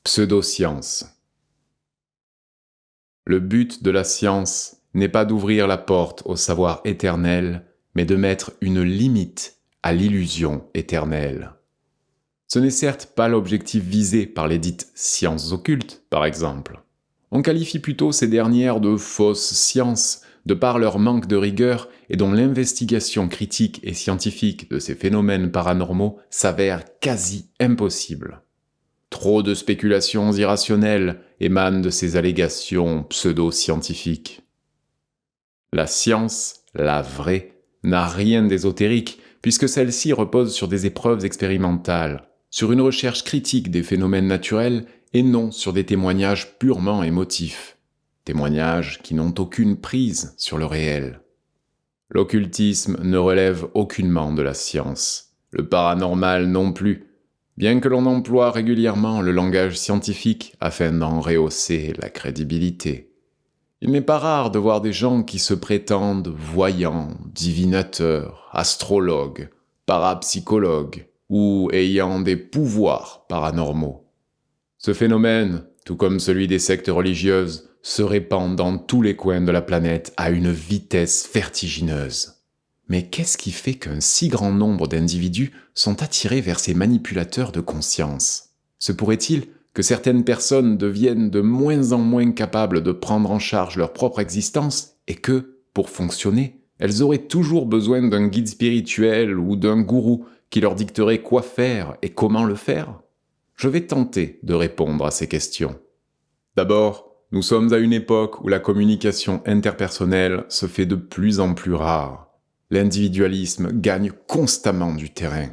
Pseudoscience. Le but de la science n'est pas d'ouvrir la porte au savoir éternel, mais de mettre une limite à l'illusion éternelle. Ce n'est certes pas l'objectif visé par les dites sciences occultes, par exemple. On qualifie plutôt ces dernières de fausses sciences, de par leur manque de rigueur et dont l'investigation critique et scientifique de ces phénomènes paranormaux s'avère quasi impossible. Trop de spéculations irrationnelles émanent de ces allégations pseudo-scientifiques. La science, la vraie, n'a rien d'ésotérique, puisque celle-ci repose sur des épreuves expérimentales, sur une recherche critique des phénomènes naturels et non sur des témoignages purement émotifs, témoignages qui n'ont aucune prise sur le réel. L'occultisme ne relève aucunement de la science, le paranormal non plus, bien que l'on emploie régulièrement le langage scientifique afin d'en rehausser la crédibilité. Il n'est pas rare de voir des gens qui se prétendent voyants, divinateurs, astrologues, parapsychologues ou ayant des pouvoirs paranormaux. Ce phénomène, tout comme celui des sectes religieuses, se répand dans tous les coins de la planète à une vitesse vertigineuse. Mais qu'est-ce qui fait qu'un si grand nombre d'individus sont attirés vers ces manipulateurs de conscience ? Se pourrait-il que certaines personnes deviennent de moins en moins capables de prendre en charge leur propre existence et que, pour fonctionner, elles auraient toujours besoin d'un guide spirituel ou d'un gourou qui leur dicterait quoi faire et comment le faire ? Je vais tenter de répondre à ces questions. D'abord, nous sommes à une époque où la communication interpersonnelle se fait de plus en plus rare. L'individualisme gagne constamment du terrain.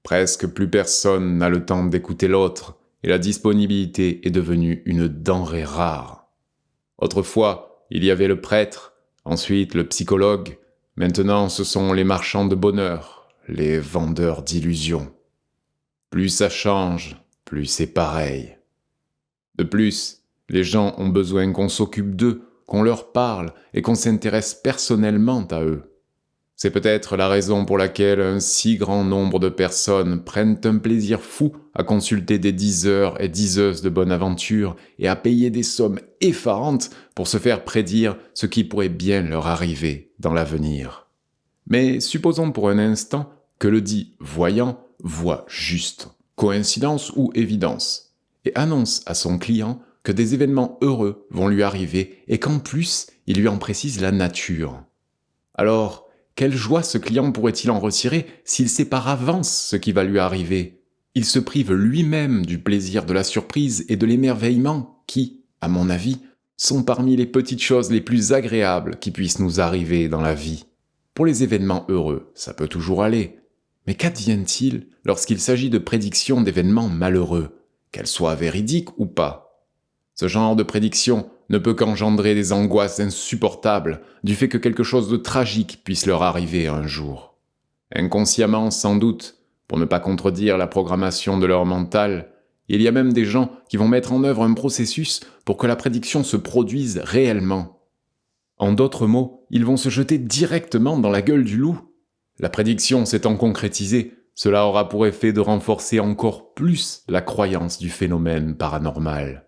Presque plus personne n'a le temps d'écouter l'autre et la disponibilité est devenue une denrée rare. Autrefois, il y avait le prêtre, ensuite le psychologue, maintenant ce sont les marchands de bonheur, les vendeurs d'illusions. Plus ça change, plus c'est pareil. De plus, les gens ont besoin qu'on s'occupe d'eux, qu'on leur parle et qu'on s'intéresse personnellement à eux. C'est peut-être la raison pour laquelle un si grand nombre de personnes prennent un plaisir fou à consulter des diseurs et diseuses de bonne aventure et à payer des sommes effarantes pour se faire prédire ce qui pourrait bien leur arriver dans l'avenir. Mais supposons pour un instant que le dit voyant voit juste, coïncidence ou évidence, et annonce à son client que des événements heureux vont lui arriver et qu'en plus, il lui en précise la nature. Alors, quelle joie ce client pourrait-il en retirer s'il sait par avance ce qui va lui arriver ? Il se prive lui-même du plaisir de la surprise et de l'émerveillement qui, à mon avis, sont parmi les petites choses les plus agréables qui puissent nous arriver dans la vie. Pour les événements heureux, ça peut toujours aller. Mais qu'advient-il lorsqu'il s'agit de prédictions d'événements malheureux, qu'elles soient véridiques ou pas ? Ce genre de prédiction ne peut qu'engendrer des angoisses insupportables du fait que quelque chose de tragique puisse leur arriver un jour. Inconsciemment, sans doute, pour ne pas contredire la programmation de leur mental, il y a même des gens qui vont mettre en œuvre un processus pour que la prédiction se produise réellement. En d'autres mots, ils vont se jeter directement dans la gueule du loup. La prédiction s'étant concrétisée, cela aura pour effet de renforcer encore plus la croyance du phénomène paranormal.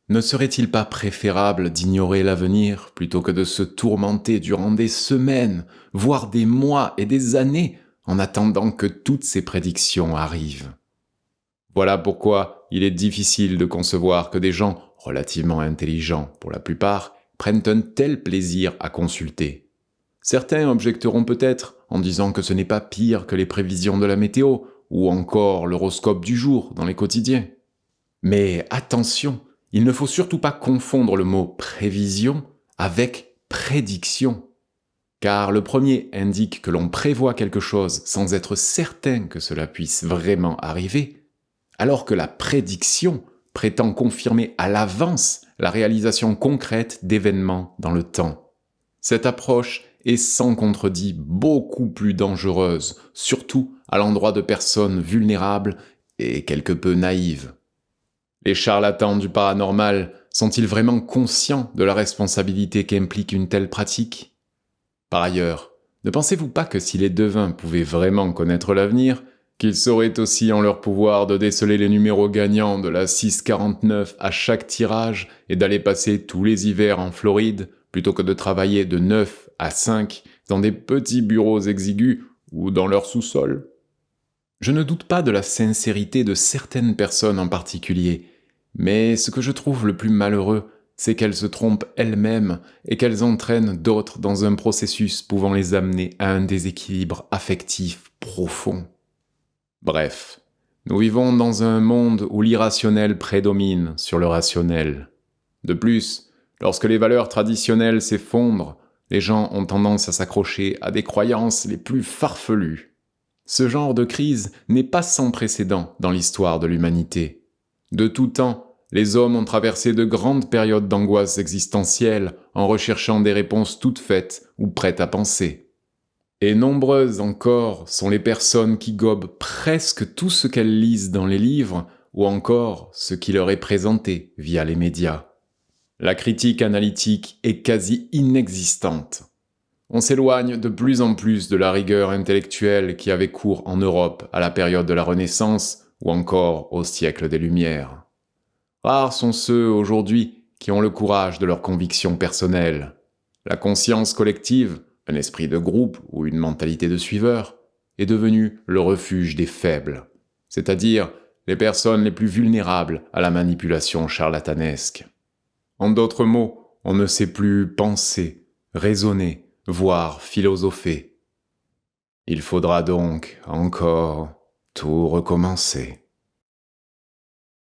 Ne serait-il pas préférable d'ignorer l'avenir plutôt que de se tourmenter durant des semaines, voire des mois et des années, en attendant que toutes ces prédictions arrivent ? Voilà pourquoi il est difficile de concevoir que des gens, relativement intelligents pour la plupart, prennent un tel plaisir à consulter. Certains objecteront peut-être en disant que ce n'est pas pire que les prévisions de la météo, ou encore l'horoscope du jour dans les quotidiens. Mais attention, il ne faut surtout pas confondre le mot prévision avec prédiction. Car le premier indique que l'on prévoit quelque chose sans être certain que cela puisse vraiment arriver, alors que la prédiction prétend confirmer à l'avance la réalisation concrète d'événements dans le temps. Cette approche est sans contredit beaucoup plus dangereuse, surtout à l'endroit de personnes vulnérables et quelque peu naïves. Les charlatans du paranormal sont-ils vraiment conscients de la responsabilité qu'implique une telle pratique ? Par ailleurs, ne pensez-vous pas que si les devins pouvaient vraiment connaître l'avenir, qu'il serait aussi en leur pouvoir de déceler les numéros gagnants de la 649 à chaque tirage et d'aller passer tous les hivers en Floride, plutôt que de travailler de 9 à 5 dans des petits bureaux exigus ou dans leur sous-sol. Je ne doute pas de la sincérité de certaines personnes en particulier, mais ce que je trouve le plus malheureux, c'est qu'elles se trompent elles-mêmes et qu'elles entraînent d'autres dans un processus pouvant les amener à un déséquilibre affectif profond. Bref, nous vivons dans un monde où l'irrationnel prédomine sur le rationnel. De plus, lorsque les valeurs traditionnelles s'effondrent, les gens ont tendance à s'accrocher à des croyances les plus farfelues. Ce genre de crise n'est pas sans précédent dans l'histoire de l'humanité. De tout temps, les hommes ont traversé de grandes périodes d'angoisse existentielle en recherchant des réponses toutes faites ou prêtes à penser. Et nombreuses encore sont les personnes qui gobent presque tout ce qu'elles lisent dans les livres ou encore ce qui leur est présenté via les médias. La critique analytique est quasi inexistante. On s'éloigne de plus en plus de la rigueur intellectuelle qui avait cours en Europe à la période de la Renaissance ou encore au siècle des Lumières. Rares sont ceux aujourd'hui qui ont le courage de leurs convictions personnelles. La conscience collective, un esprit de groupe ou une mentalité de suiveur, est devenue le refuge des faibles, c'est-à-dire les personnes les plus vulnérables à la manipulation charlatanesque. En d'autres mots, on ne sait plus penser, raisonner, voire philosopher. Il faudra donc encore tout recommencer.